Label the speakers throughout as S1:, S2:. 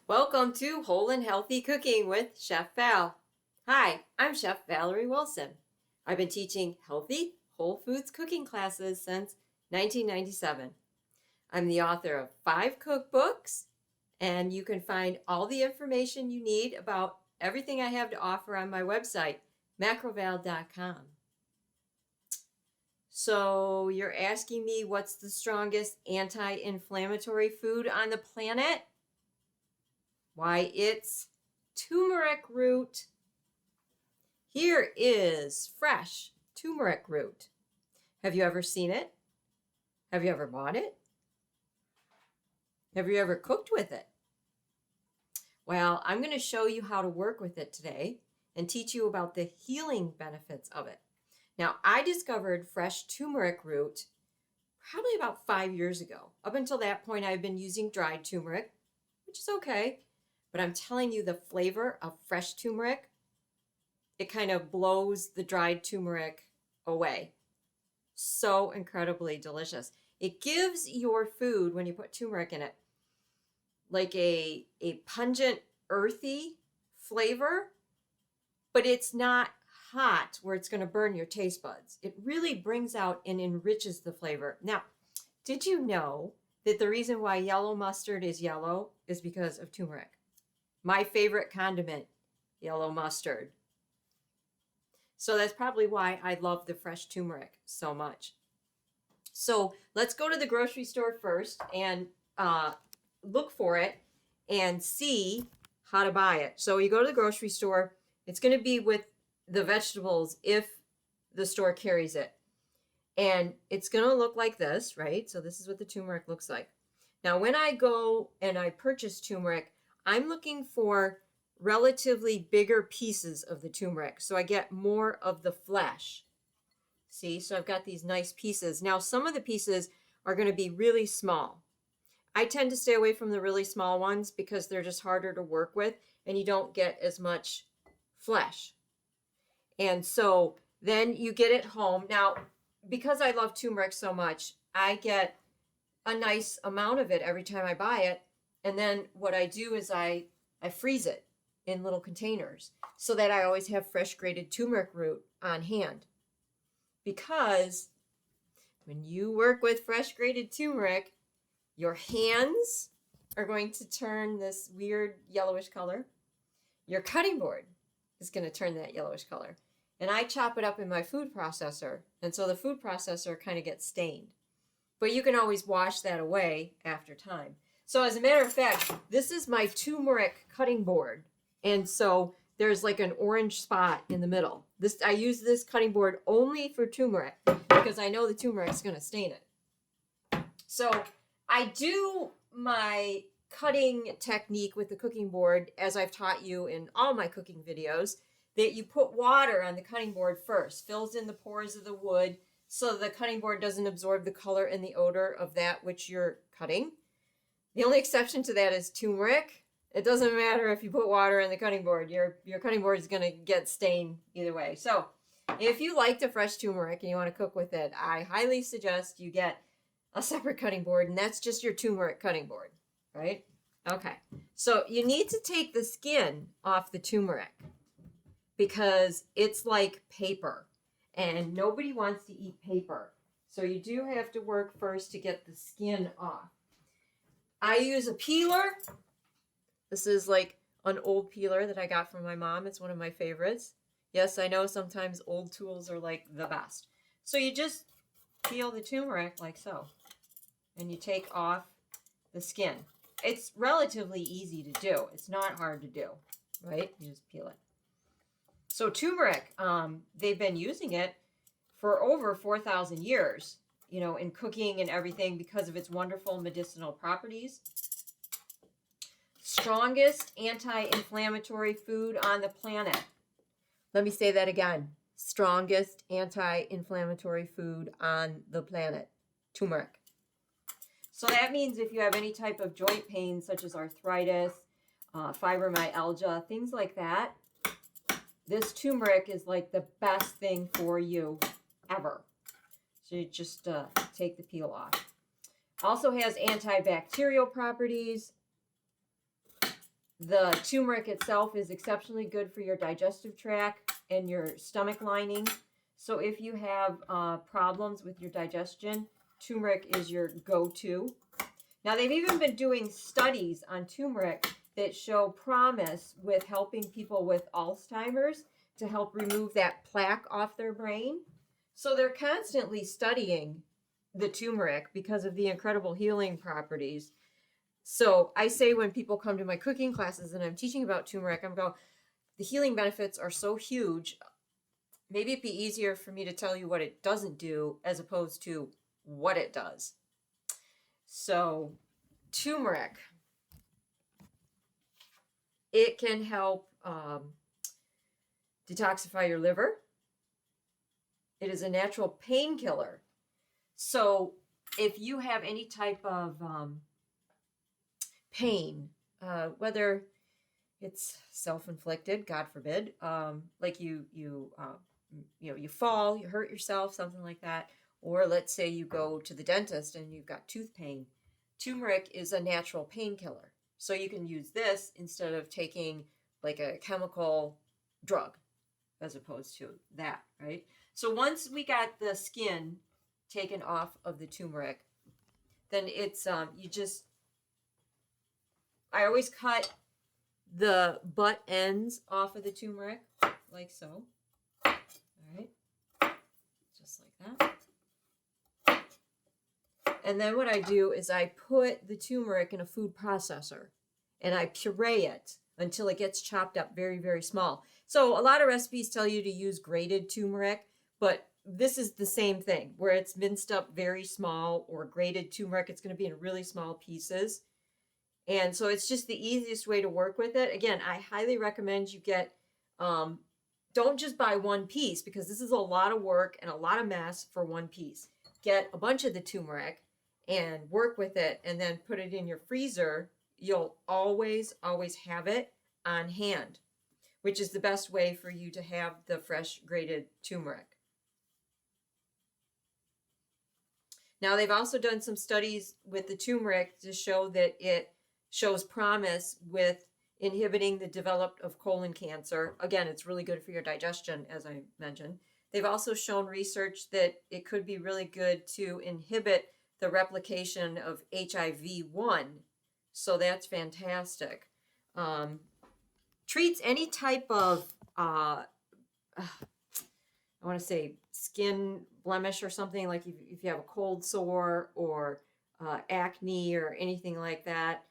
S1: Welcome to Whole and Healthy Cooking with Chef Val. Hi, I'm Chef Valerie Wilson. I've been teaching healthy, whole foods cooking classes since 1997. I'm the author of 5 cookbooks, and you can find all the information you need about everything I have to offer on my website, macroval.com. So you're asking me what's the strongest anti-inflammatory food on the planet? Why, it's turmeric root. Here is fresh turmeric root. Have you ever seen it? Have you ever bought it? Have you ever cooked with it? Well, I'm going to show you how to work with it today and teach you about the healing benefits of it. Now, I discovered fresh turmeric root probably about 5 years ago. Up until that point, I've been using dried turmeric, which is okay. But I'm telling you, the flavor of fresh turmeric, it kind of blows the dried turmeric away. So incredibly delicious. It gives your food, when you put turmeric in it, like a pungent, earthy flavor, but it's not hot where it's going to burn your taste buds. It really brings out and enriches the flavor. Now, did you know that the reason why yellow mustard is yellow is because of turmeric? My favorite condiment, yellow mustard. So that's probably why I love the fresh turmeric so much. So let's go to the grocery store first and look for it and see how to buy it. So you go to the grocery store, it's going to be with the vegetables if the store carries it. And it's going to look like this, right? So this is what the turmeric looks like. Now, when I go and I purchase turmeric, I'm looking for relatively bigger pieces of the turmeric, so I get more of the flesh. See, so I've got these nice pieces. Now, some of the pieces are going to be really small. I tend to stay away from the really small ones because they're just harder to work with and you don't get as much flesh. And so then you get it home. Now, because I love turmeric so much, I get a nice amount of it every time I buy it. And then what I do is I freeze it in little containers so that I always have fresh grated turmeric root on hand. Because when you work with fresh grated turmeric, your hands are going to turn this weird yellowish color. Your cutting board is going to turn that yellowish color. And I chop it up in my food processor. And so the food processor kind of gets stained. But you can always wash that away after time. So as a matter of fact, this is my turmeric cutting board. And so there's like an orange spot in the middle. I use this cutting board only for turmeric because I know the turmeric is going to stain it. So I do my cutting technique with the cooking board as I've taught you in all my cooking videos, that you put water on the cutting board first, fills in the pores of the wood so the cutting board doesn't absorb the color and the odor of that which you're cutting. The only exception to that is turmeric. It doesn't matter if you put water in the cutting board. Your cutting board is going to get stained either way. So if you like the fresh turmeric and you want to cook with it, I highly suggest you get a separate cutting board, and that's just your turmeric cutting board, right? Okay. So you need to take the skin off the turmeric because it's like paper, and nobody wants to eat paper. So you do have to work first to get the skin off. I use a peeler. This is like an old peeler that I got from my mom. It's one of my favorites. Yes, I know sometimes old tools are like the best. So you just peel the turmeric like so. And you take off the skin. It's relatively easy to do. It's not hard to do, right? You just peel it. So turmeric, they've been using it for over 4,000 years. In cooking and everything because of its wonderful medicinal properties. Strongest anti-inflammatory food on the planet. Let me say that again. Strongest anti-inflammatory food on the planet. Turmeric. So that means if you have any type of joint pain such as arthritis, fibromyalgia, things like that, this turmeric is like the best thing for you ever. So you just take the peel off. Also has antibacterial properties. The turmeric itself is exceptionally good for your digestive tract and your stomach lining. So if you have problems with your digestion, turmeric is your go-to. Now, they've even been doing studies on turmeric that show promise with helping people with Alzheimer's to help remove that plaque off their brain. So they're constantly studying the turmeric because of the incredible healing properties. So I say when people come to my cooking classes and I'm teaching about turmeric, I'm going, the healing benefits are so huge. Maybe it'd be easier for me to tell you what it doesn't do as opposed to what it does. So turmeric, it can help detoxify your liver. It is a natural painkiller. So if you have any type of pain, whether it's self-inflicted, God forbid, like you fall, you hurt yourself, something like that, or let's say you go to the dentist and you've got tooth pain. Turmeric is a natural painkiller, so you can use this instead of taking like a chemical drug, as opposed to that, right? So once we got the skin taken off of the turmeric, then it's I always cut the butt ends off of the turmeric, like so. All right, just like that. And then what I do is I put the turmeric in a food processor and I puree it until it gets chopped up very, very small. So a lot of recipes tell you to use grated turmeric, but this is the same thing where it's minced up very small, or grated turmeric. It's going to be in really small pieces. And so it's just the easiest way to work with it. Again, I highly recommend you get, don't just buy one piece, because this is a lot of work and a lot of mess for one piece. Get a bunch of the turmeric and work with it, and then put it in your freezer. You'll always, always have it on hand, which is the best way for you to have the fresh grated turmeric. Now, they've also done some studies with the turmeric to show that it shows promise with inhibiting the development of colon cancer. Again, it's really good for your digestion, as I mentioned. They've also shown research that it could be really good to inhibit the replication of HIV-1. So that's fantastic. Treats any type of, I want to say, skin blemish or something, like if you have a cold sore or acne or anything like that.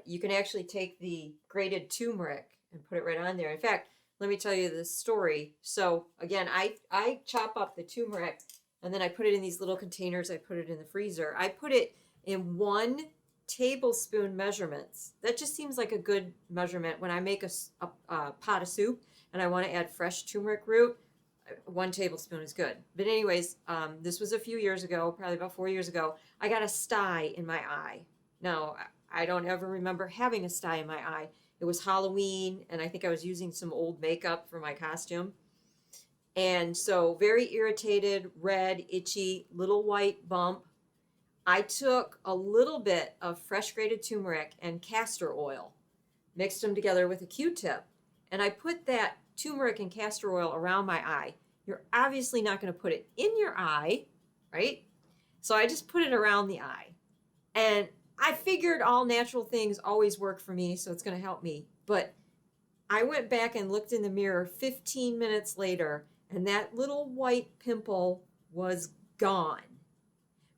S1: You can actually take the grated turmeric and put it right on there. In fact, let me tell you this story. So again, I chop up the turmeric and then I put it in these little containers. I put it in the freezer. I put it in 1 tablespoon measurements. That just seems like a good measurement when I make a pot of soup and I want to add fresh turmeric root. 1 tablespoon is good. But anyways, this was a few years ago, probably about 4 years ago. I got a sty in my eye. Now, I don't ever remember having a sty in my eye. It was Halloween, and I think I was using some old makeup for my costume. And so very irritated, red, itchy, little white bump. I took a little bit of fresh grated turmeric and castor oil, mixed them together with a Q-tip, and I put that turmeric and castor oil around my eye. You're obviously not going to put it in your eye, right? So I just put it around the eye. And I figured all natural things always work for me, so it's going to help me. But I went back and looked in the mirror 15 minutes later, and that little white pimple was gone.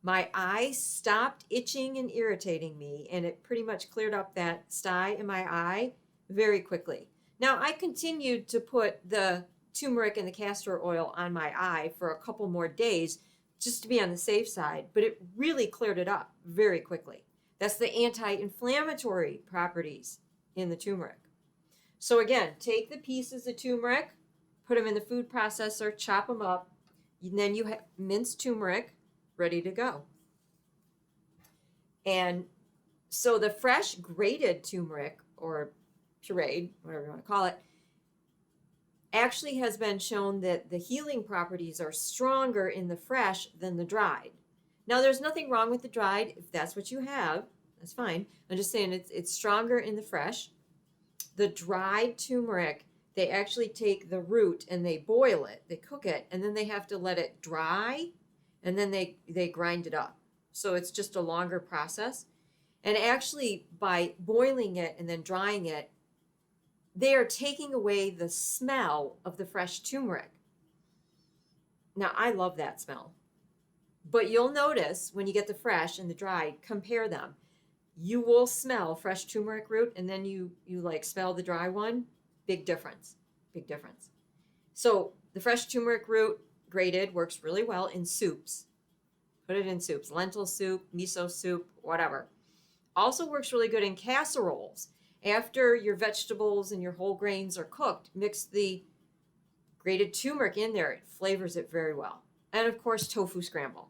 S1: My eye stopped itching and irritating me, and it pretty much cleared up that sty in my eye very quickly. Now, I continued to put the turmeric and the castor oil on my eye for a couple more days just to be on the safe side, but it really cleared it up very quickly. That's the anti-inflammatory properties in the turmeric. So again, take the pieces of turmeric, put them in the food processor, chop them up, and then you have minced turmeric ready to go. And so the fresh grated turmeric, or pureed, whatever you want to call it, actually has been shown that the healing properties are stronger in the fresh than the dried. Now, there's nothing wrong with the dried. If that's what you have, that's fine. I'm just saying it's stronger in the fresh. The dried turmeric, they actually take the root and they boil it, they cook it, and then they have to let it dry, and then they grind it up. So it's just a longer process. And actually, by boiling it and then drying it, they are taking away the smell of the fresh turmeric. Now, I love that smell. But you'll notice when you get the fresh and the dried, compare them. You will smell fresh turmeric root, and then you like smell the dry one. Big difference. Big difference. So the fresh turmeric root grated works really well in soups. Put it in soups, lentil soup, miso soup, whatever. Also works really good in casseroles. After your vegetables and your whole grains are cooked, mix the grated turmeric in there. It flavors it very well. And of course, tofu scramble.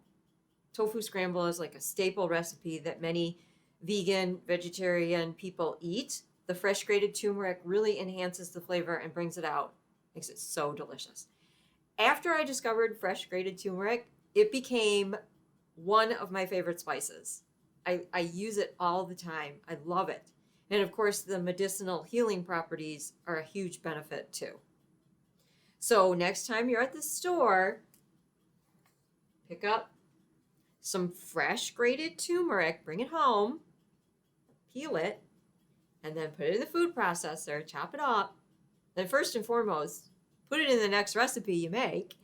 S1: Tofu scramble is like a staple recipe that many vegan, vegetarian people eat. The fresh grated turmeric really enhances the flavor and brings it out. Makes it so delicious. After I discovered fresh grated turmeric, it became one of my favorite spices. I use it all the time. I love it. And of course, the medicinal healing properties are a huge benefit too. So next time you're at the store, pick up some fresh grated turmeric, bring it home, peel it, and then put it in the food processor, chop it up. Then first and foremost, put it in the next recipe you make.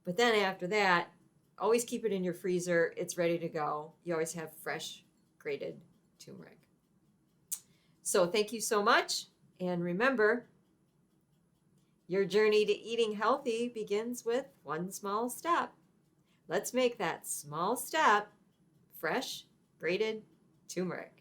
S1: But then after that, always keep it in your freezer. It's ready to go. You always have fresh grated turmeric. So thank you so much. And remember, your journey to eating healthy begins with one small step. Let's make that small step fresh grated turmeric.